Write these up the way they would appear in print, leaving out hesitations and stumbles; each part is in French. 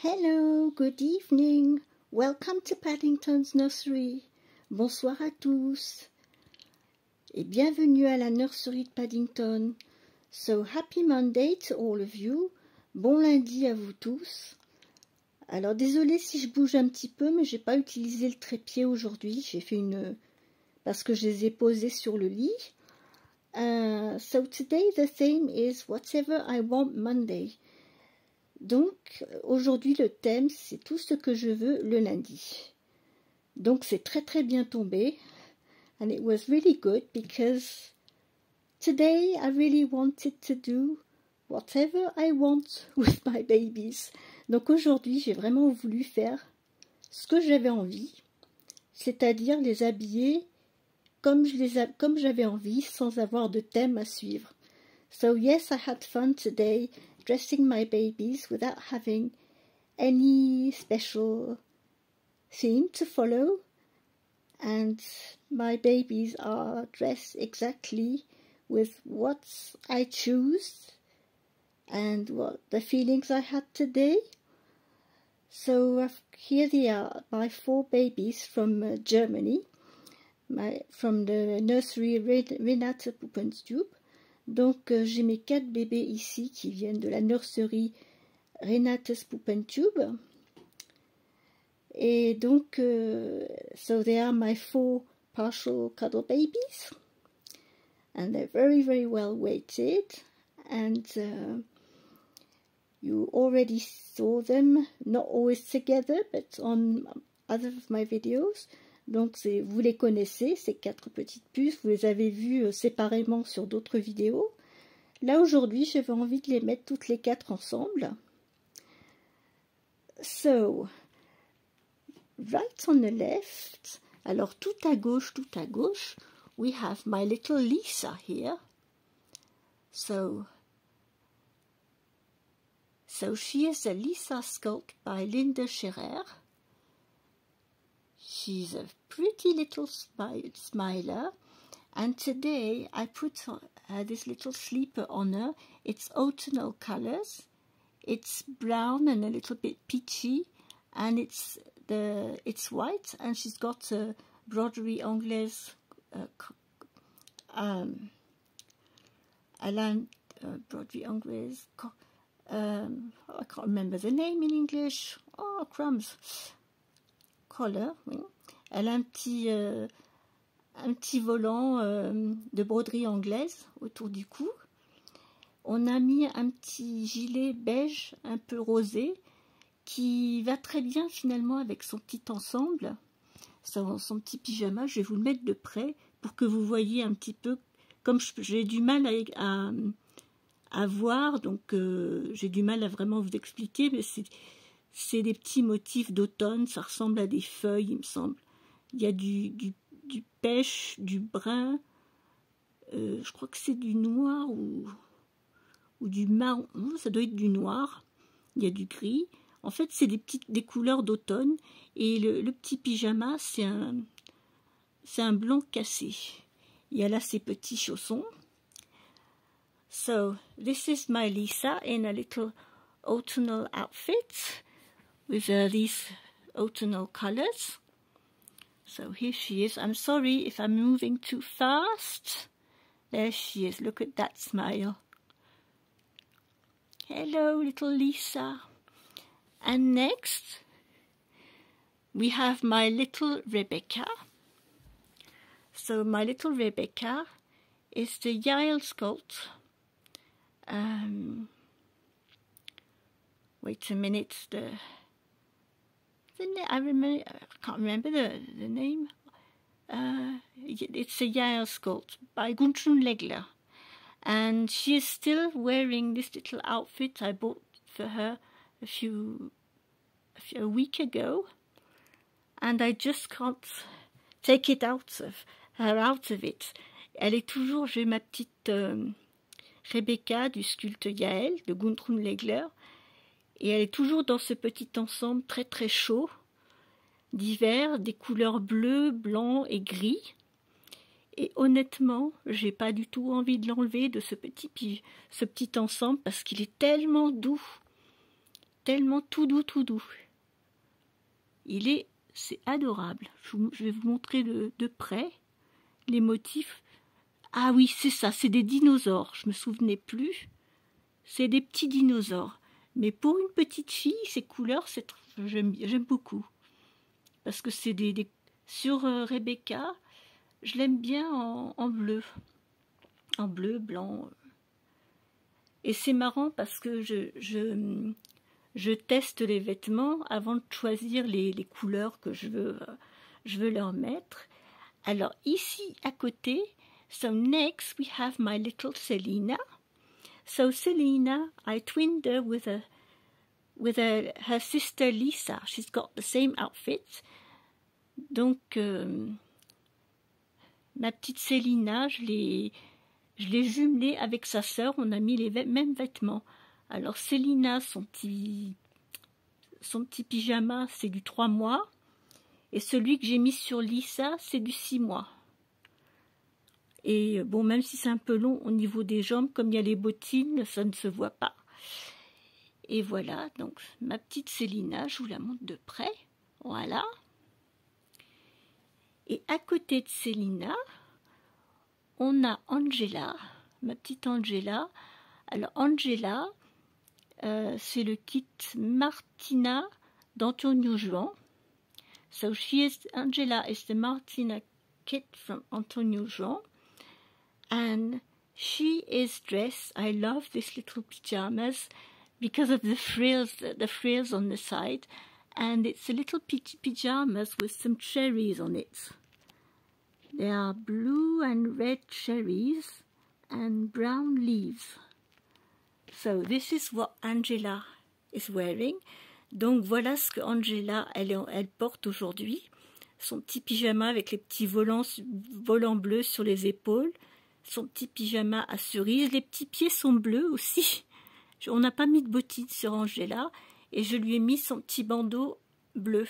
Hello, good evening. Welcome to Paddington's Nursery. Bonsoir à tous et bienvenue à la nursery de Paddington. So happy Monday to all of you. Bon lundi à vous tous. Alors désolé si je bouge un petit peu, mais j'ai pas utilisé le trépied aujourd'hui. J'ai fait parce que je les ai posés sur le lit. So today the theme is Whatever I Want Monday. Donc aujourd'hui le thème c'est tout ce que je veux le lundi. Donc c'est très très bien tombé. And it was really good because today I really wanted to do whatever I want with my babies. Donc aujourd'hui j'ai vraiment voulu faire ce que j'avais envie, c'est-à-dire les habiller comme j'avais envie sans avoir de thème à suivre. So yes, I had fun today dressing my babies without having any special theme to follow, and my babies are dressed exactly with what I choose and what the feelings I had today. So here they are, my 4 babies from Germany, from the nursery Renate Puppenstube. Donc j'ai mes 4 bébés ici qui viennent de la nurserie Renate's Puppentube. Et donc, so they are my 4 partial cuddle babies. And they're very, very well weighted. And you already saw them, not always together, but on other of my videos. Donc vous les connaissez, ces 4 petites puces, vous les avez vues séparément sur d'autres vidéos. Là aujourd'hui, j'avais envie de les mettre toutes les 4 ensemble. So, right on the left, alors tout à gauche, we have my little Lisa here. So she is a Lisa sculpt by Linda Scherer. She's a pretty little smiler, and today I put this little sleeper on her. It's autumnal colors. It's brown and a little bit peachy, and it's white, and she's got a broderie anglaise, broderie anglaise. I can't remember the name in English. Oh crumbs! Collar, oui. Elle a un petit volant de broderie anglaise autour du cou. On a mis un petit gilet beige un peu rosé qui va très bien finalement avec son petit ensemble, son petit pyjama. Je vais vous le mettre de près pour que vous voyez un petit peu, comme j'ai du mal à voir, donc j'ai du mal à vraiment vous expliquer, mais c'est des petits motifs d'automne, ça ressemble à des feuilles, il me semble. Il y a du pêche, du brun, je crois que c'est du noir ou du marron, ça doit être du noir. Il y a du gris. En fait, c'est des couleurs d'automne. Et le petit pyjama, c'est un blanc cassé. Il y a là ses petits chaussons. So, this is my Lisa in a little autumnal outfit with these autumnal colors. So here she is. I'm sorry if I'm moving too fast. There she is. Look at that smile. Hello, little Lisa. And next, we have my little Rebecca. So my little Rebecca is the Yael sculpt. Wait a minute. I can't remember the name. It's a Yael sculpt by Gudrun Legler, and she is still wearing this little outfit I bought for her a week ago, and I just can't take it out of it. Elle est toujours, j'ai ma petite Rebecca du sculpte Yael de Gudrun Legler. Et elle est toujours dans ce petit ensemble très très chaud d'hiver, des couleurs bleu, blanc et gris. Et honnêtement, j'ai pas du tout envie de l'enlever de ce petit ensemble parce qu'il est tellement doux. tellement tout doux, tout doux. C'est adorable. Je vais vous montrer de près les motifs. Ah oui, c'est ça, c'est des dinosaures. Je me souvenais plus. C'est des petits dinosaures. Mais pour une petite fille, ces couleurs, j'aime beaucoup. Parce que c'est sur Rebecca, je l'aime bien en bleu. En bleu, blanc. Et c'est marrant parce que je teste les vêtements avant de choisir les couleurs que je veux leur mettre. Alors ici à côté, so next we have my little Selina. So Selina, I twinned her with her sister Lisa. She's got the same outfit. Donc ma petite Selina, je l'ai jumelée avec sa sœur. On a mis les mêmes vêtements. Alors Selina, son petit pyjama, c'est du 3 mois. Et celui que j'ai mis sur Lisa, c'est du 6 mois. Et bon, même si c'est un peu long au niveau des jambes, comme il y a les bottines, ça ne se voit pas. Et voilà, donc ma petite Selina, je vous la montre de près. Voilà. Et à côté de Selina, on a Angela, ma petite Angela. Alors Angela, c'est le kit Martina d'Antonio Juan. So Angela is the Martina kit from Antonio Juan. And she is dressed, I love this little pyjamas because of the frills on the side. And it's a little pyjamas with some cherries on it. There are blue and red cherries and brown leaves. So this is what Angela is wearing. Donc voilà ce que Angela elle porte aujourd'hui. Son petit pyjama avec les petits volants bleus sur les épaules. Son petit pyjama à cerises. Les petits pieds sont bleus aussi. On n'a pas mis de bottines sur Angela. Et je lui ai mis son petit bandeau bleu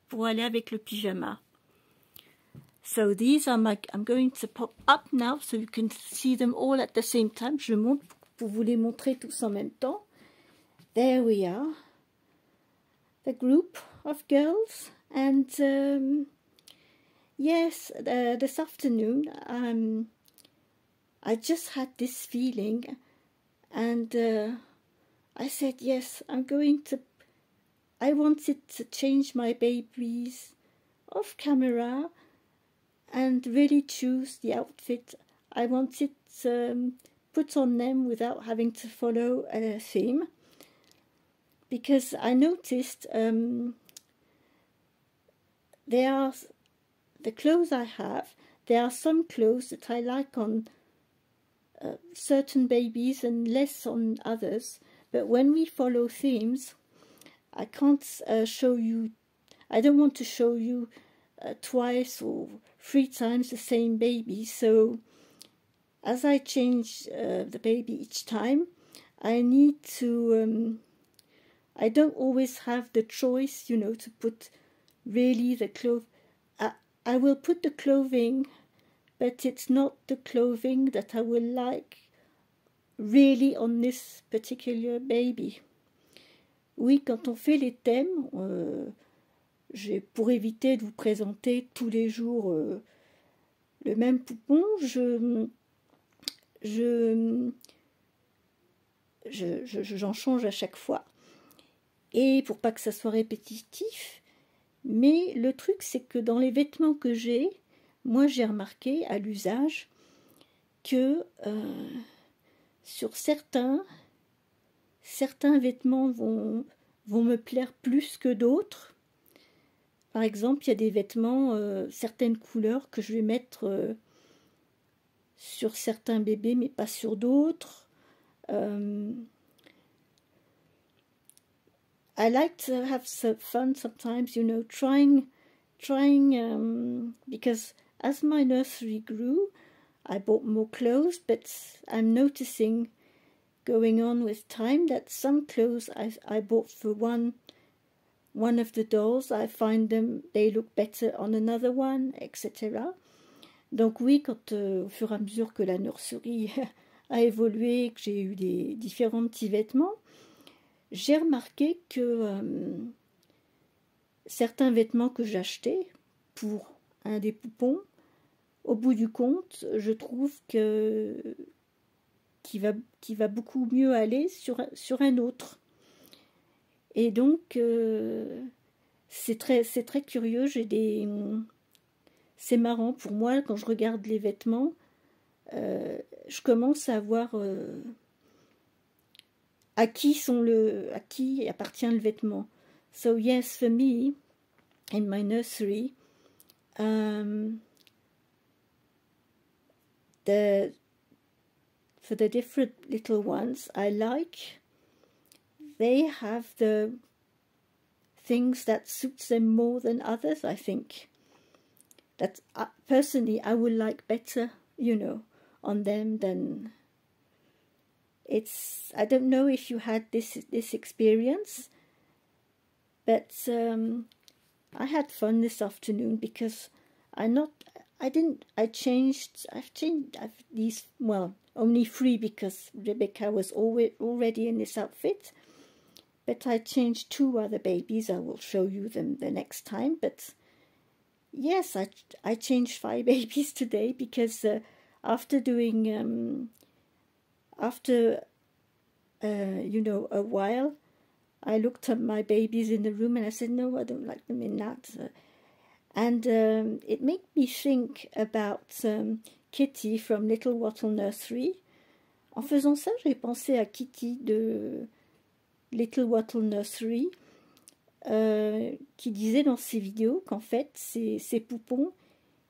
pour aller avec le pyjama. So these are I'm going to pop up now so you can see them all at the same time. Je monte pour vous les montrer tous en même temps. There we are. The group of girls. And yes, this afternoon I just had this feeling, and I said, yes, I wanted to change my babies off camera and really choose the outfit I wanted to put on them without having to follow a theme. Because I noticed the clothes I have, there are some clothes that I like on certain babies and less on others. But when we follow themes, I can't show you, I don't want to show you twice or 3 times the same baby. So as I change the baby each time, I need to, I don't always have the choice, you know, to put really the clothes. I will put the clothing, but it's not the clothing that I will like really on this particular baby. Oui, quand on fait les thèmes, pour éviter de vous présenter tous les jours le même poupon, j'en change à chaque fois. Et pour pas que ça soit répétitif, mais le truc c'est que dans les vêtements que j'ai, moi j'ai remarqué à l'usage que sur certains vêtements vont me plaire plus que d'autres. Par exemple, il y a des vêtements, certaines couleurs que je vais mettre sur certains bébés, mais pas sur d'autres. I like to have some fun sometimes, you know, trying, because as my nursery grew, I bought more clothes, but I'm noticing going on with time that some clothes I bought for one of the dolls, I find they look better on another one, etc. Donc oui, quand au fur et à mesure que la nurserie a évolué, que j'ai eu des différents petits vêtements, j'ai remarqué que certains vêtements que j'achetais pour un des poupons, au bout du compte, je trouve que qui va beaucoup mieux aller sur un autre. Et donc, c'est très curieux. C'est marrant pour moi quand je regarde les vêtements. Je commence à voir à qui appartient le vêtement. So yes, for me, in my nursery, for the different little ones I like, they have the things that suits them more than others, I think. That personally I would like better, you know, on them than... I don't know if you had this experience, but I had fun this afternoon because I've changed these, well, only 3 because Rebecca was already in this outfit, but I changed 2 other babies. I will show you them the next time, but yes, I changed 5 babies today because after doing, you know, a while, I looked at my babies in the room and I said, no, I don't like them in that. And it made me think about Kitty from Little Wattle Nursery. En faisant ça, j'ai pensé à Kitty de Little Wattle Nursery, qui disait dans ses vidéos qu'en fait, ces poupons,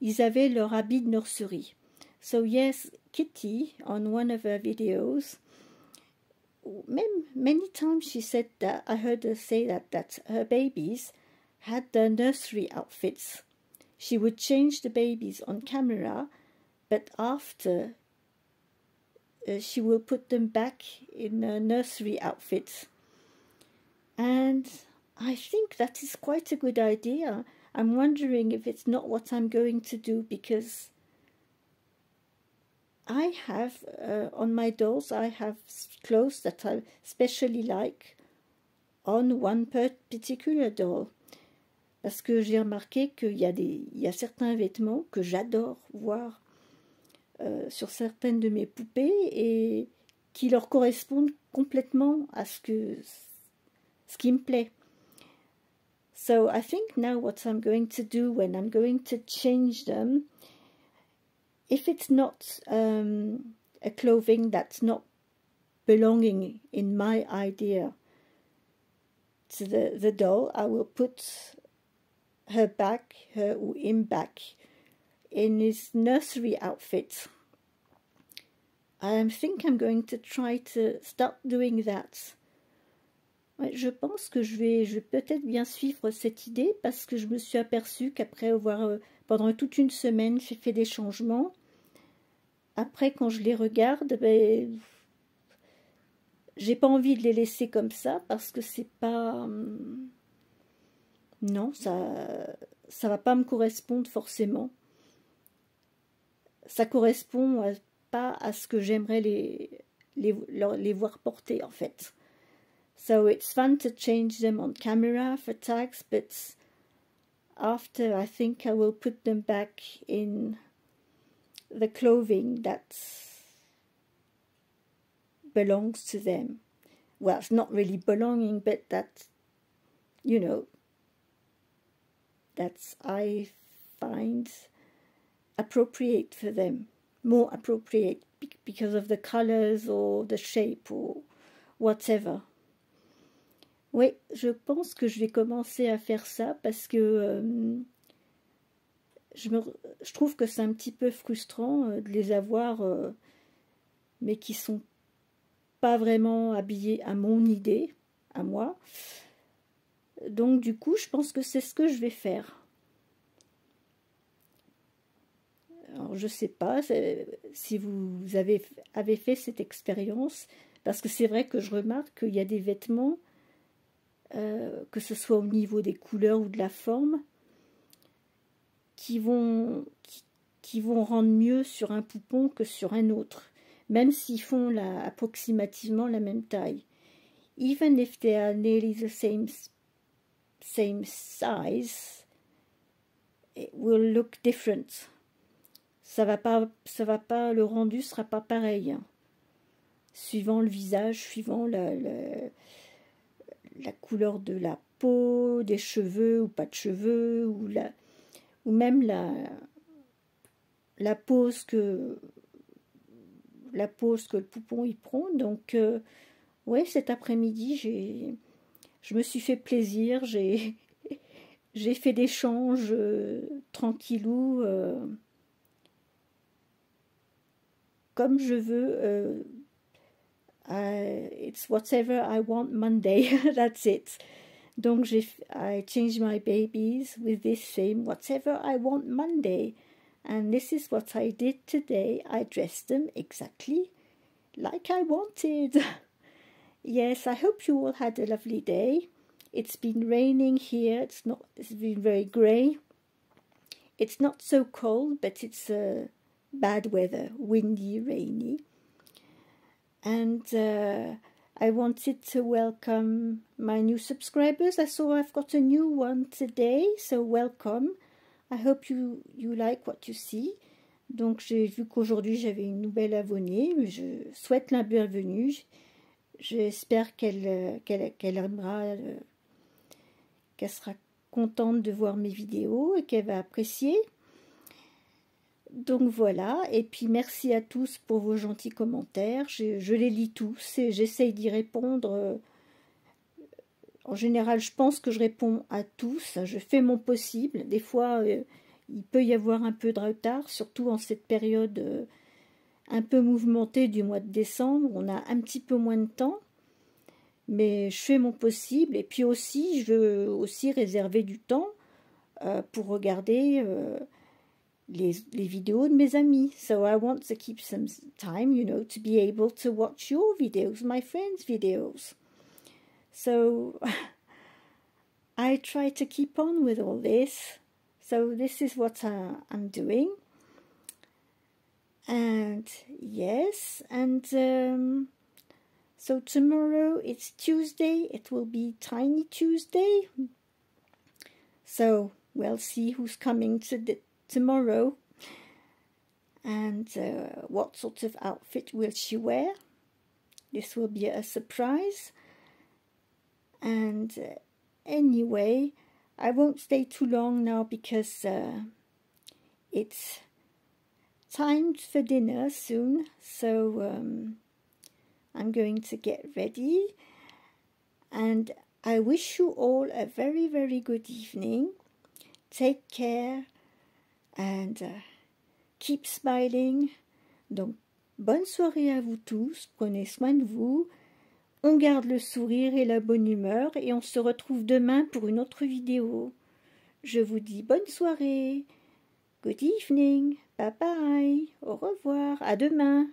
ils avaient leur habit de nursery. So yes, Kitty, on one of her videos, many times she said that, I heard her say that her babies had their nursery outfits. She would change the babies on camera, but after she will put them back in a nursery outfit. And I think that is quite a good idea. I'm wondering if it's not what I'm going to do, because I have, on my dolls, I have clothes that I especially like on one particular doll. Parce que j'ai remarqué qu'il y a certains vêtements que j'adore voir sur certaines de mes poupées et qui leur correspondent complètement à ce qui me plaît. So I think now what I'm going to do when I'm going to change them, if it's not a clothing that's not belonging in my idea to the doll, I will put her back, her or him back in his nursery outfit. I think I'm going to try to start doing that. Ouais, je pense que je vais peut-être bien suivre cette idée, parce que je me suis aperçue qu'après avoir, pendant toute une semaine, j'ai fait des changements. Après, quand je les regarde, ben, j'ai pas envie de les laisser comme ça, parce que c'est pas... non, ça va pas me correspondre forcément. Ça correspond pas à ce que j'aimerais les voir porter, en fait. So it's fun to change them on camera for tags, but after I think I will put them back in the clothing that belongs to them. Well, it's not really belonging, but that, you know, that I find appropriate for them, more appropriate because of the colors or the shape or whatever. Oui, je pense que je vais commencer à faire ça parce que je trouve que c'est un petit peu frustrant de les avoir, mais qui sont pas vraiment habillés à mon idée, à moi. Donc du coup, je pense que c'est ce que je vais faire. Alors je sais pas si vous avez fait cette expérience, parce que c'est vrai que je remarque qu'il y a des vêtements, que ce soit au niveau des couleurs ou de la forme, qui vont rendre mieux sur un poupon que sur un autre, même s'ils font approximativement la même taille. even if they are nearly the same size, it will look different. Ça va pas, le rendu sera pas pareil, hein. Suivant le visage, suivant la couleur de la peau, des cheveux ou pas de cheveux, ou même la pose que le poupon y prend. Donc ouais, cet après-midi je me suis fait plaisir, j'ai fait des changes tranquillou, comme je veux. It's whatever I want Monday. That's it. Donc I changed my babies with this same whatever I want Monday, and this is what I did today. I dressed them exactly like I wanted. Yes, I hope you all had a lovely day. It's been raining here. It's been very grey. It's not so cold, but it's bad weather, windy, rainy. And I wanted to welcome my new subscribers. I saw I've got a new one today, so welcome. I hope you like what you see. Donc j'ai vu qu'aujourd'hui j'avais une nouvelle abonnée. Je souhaite la bienvenue. J'espère qu'elle aimera, qu'elle sera contente de voir mes vidéos et qu'elle va apprécier. Donc voilà, et puis merci à tous pour vos gentils commentaires. Je les lis tous et j'essaye d'y répondre. En général, je pense que je réponds à tous. Je fais mon possible. Des fois, il peut y avoir un peu de retard, surtout en cette période un peu mouvementée du mois de décembre. On a un petit peu moins de temps, mais je fais mon possible. Et puis aussi, je veux aussi réserver du temps pour regarder les vidéos de mes amis. So I want to keep some time, you know, to be able to watch your videos, my friends' videos. So I try to keep on with all this. So this is what I'm doing. And yes, and so tomorrow it's Tuesday. It will be Tiny Tuesday. So we'll see who's coming tomorrow, and what sort of outfit will she wear. This will be a surprise. And anyway, I won't stay too long now because it's time for dinner soon, so I'm going to get ready, and I wish you all a very, very good evening. Take care and keep smiling. Donc, bonne soirée à vous tous, prenez soin de vous, on garde le sourire et la bonne humeur, et on se retrouve demain pour une autre vidéo. Je vous dis bonne soirée, good evening, bye bye, au revoir, à demain.